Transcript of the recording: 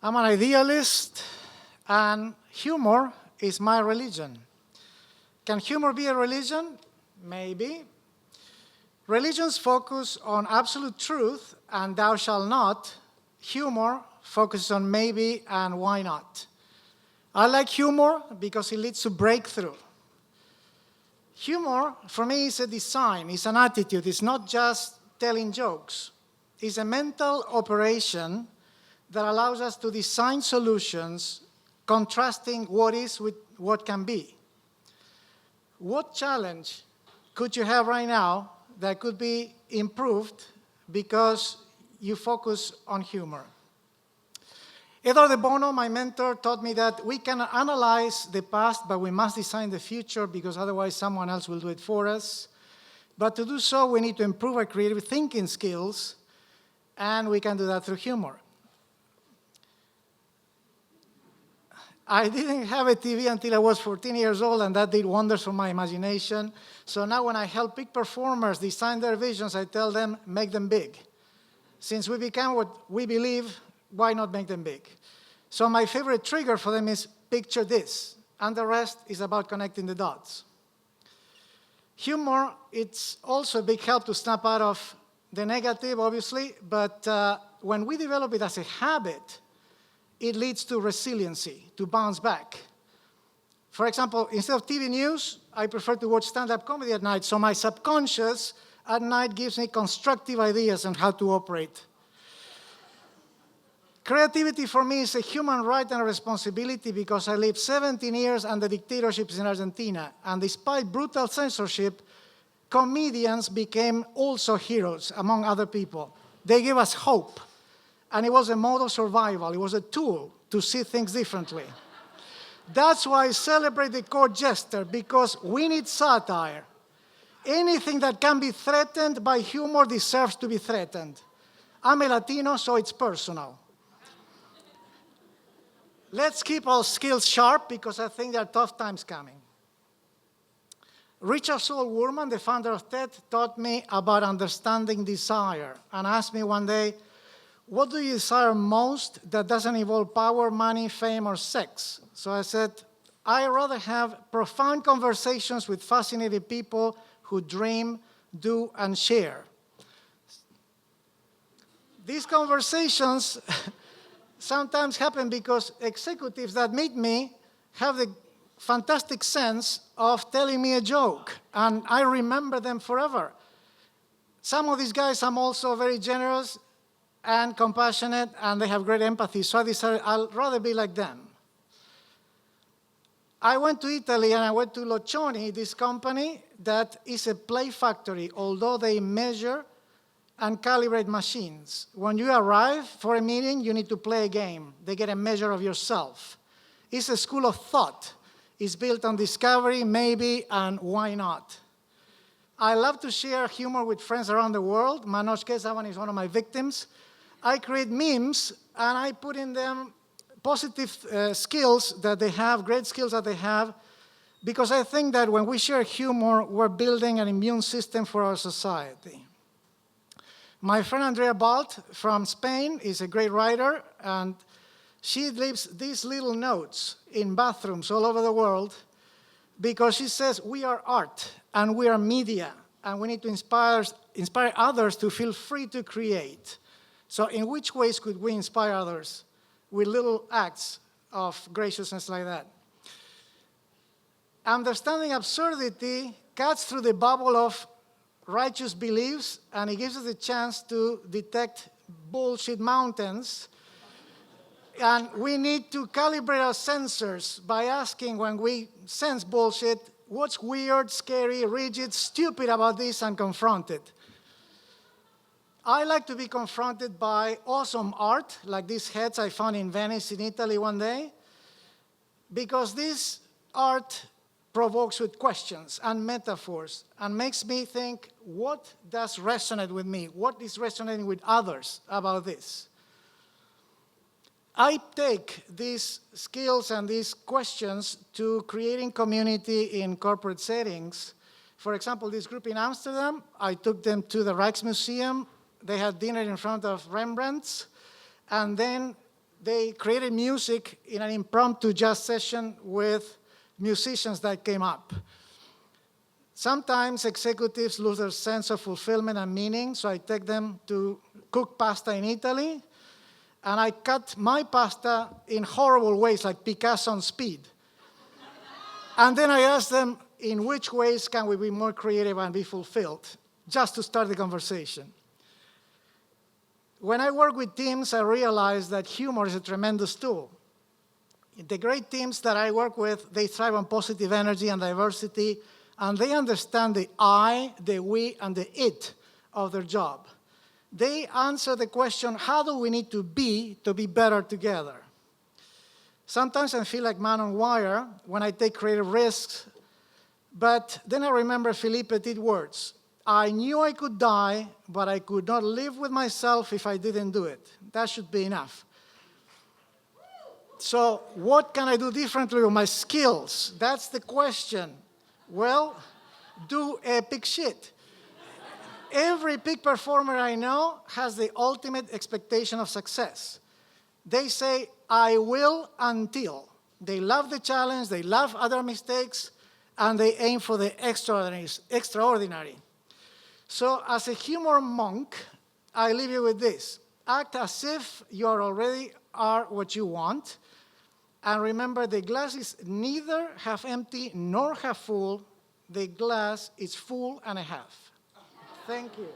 I'm an idealist, and humor is my religion. Can humor be a religion? Maybe. Religions focus on absolute truth and thou shalt not. Humor focuses on maybe and why not. I like humor because it leads to breakthrough. Humor, for me, is a design, it's an attitude. It's not just telling jokes. It's a mental operation that allows us to design solutions contrasting what is with what can be. What challenge could you have right now that could be improved because you focus on humor? Eduardo de Bono, my mentor, taught me that we can analyze the past, but we must design the future because otherwise someone else will do it for us. But to do so, we need to improve our creative thinking skills, and we can do that through humor. I didn't have a TV until I was 14 years old, and that did wonders for my imagination. So now when I help big performers design their visions, I tell them, make them big. Since we become what we believe, why not make them big? So my favorite trigger for them is, picture this, and the rest is about connecting the dots. Humor, it's also a big help to snap out of the negative, obviously, but when we develop it as a habit, it leads to resiliency, to bounce back. For example, instead of TV news, I prefer to watch stand-up comedy at night, so my subconscious at night gives me constructive ideas on how to operate. Creativity for me is a human right and a responsibility because I lived 17 years under dictatorships in Argentina, and despite brutal censorship, comedians became also heroes among other people. They gave us hope. And it was a mode of survival. It was a tool to see things differently. That's why I celebrate the court jester, because we need satire. Anything that can be threatened by humor deserves to be threatened. I'm a Latino, so it's personal. Let's keep our skills sharp, because I think there are tough times coming. Richard Saul Wurman, the founder of TED, taught me about understanding desire and asked me one day, what do you desire most that doesn't involve power, money, fame, or sex? So I said, I'd rather have profound conversations with fascinating people who dream, do, and share. These conversations sometimes happen because executives that meet me have the fantastic sense of telling me a joke, and I remember them forever. Some of these guys, I'm also very generous and compassionate, and they have great empathy, so I decided I'll rather be like them. I went to Italy, and I went to Locioni, this company that is a play factory, although they measure and calibrate machines. When you arrive for a meeting, you need to play a game. They get a measure of yourself. It's a school of thought. It's built on discovery, maybe, and why not. I love to share humor with friends around the world. Manoj Kesavan is one of my victims. I create memes, and I put in them positive skills that they have, great skills that they have, because I think that when we share humor, we're building an immune system for our society. My friend Andrea Balt from Spain is a great writer, and she leaves these little notes in bathrooms all over the world because she says we are art and we are media, and we need to inspire others to feel free to create. So in which ways could we inspire others with little acts of graciousness like that? Understanding absurdity cuts through the bubble of righteous beliefs, and it gives us a chance to detect bullshit mountains. And we need to calibrate our sensors by asking, when we sense bullshit, what's weird, scary, rigid, stupid about this, and confront it. I like to be confronted by awesome art, like these heads I found in Venice, in Italy one day, because this art provokes with questions and metaphors and makes me think, what does resonate with me? What is resonating with others about this? I take these skills and these questions to creating community in corporate settings. For example, this group in Amsterdam, I took them to the Rijksmuseum. They had dinner in front of Rembrandt's, and then they created music in an impromptu jazz session with musicians that came up. Sometimes executives lose their sense of fulfillment and meaning, so I take them to cook pasta in Italy, and I cut my pasta in horrible ways, like Picasso on speed. And then I ask them, in which ways can we be more creative and be fulfilled, just to start the conversation. When I work with teams, I realize that humor is a tremendous tool. The great teams that I work with, they thrive on positive energy and diversity, and they understand the I, the we, and the it of their job. They answer the question, how do we need to be better together? Sometimes I feel like man on wire when I take creative risks, but then I remember Philippe Petit's words. I knew I could die, but I could not live with myself if I didn't do it. That should be enough. So what can I do differently with my skills? That's the question. Well, do epic shit. Every peak performer I know has the ultimate expectation of success. They say, I will until. They love the challenge, they love other mistakes, and they aim for the extraordinary. So as a humor monk, I leave you with this. Act as if you already are what you want. And remember, the glass is neither half empty nor half full. The glass is full and a half. Thank you.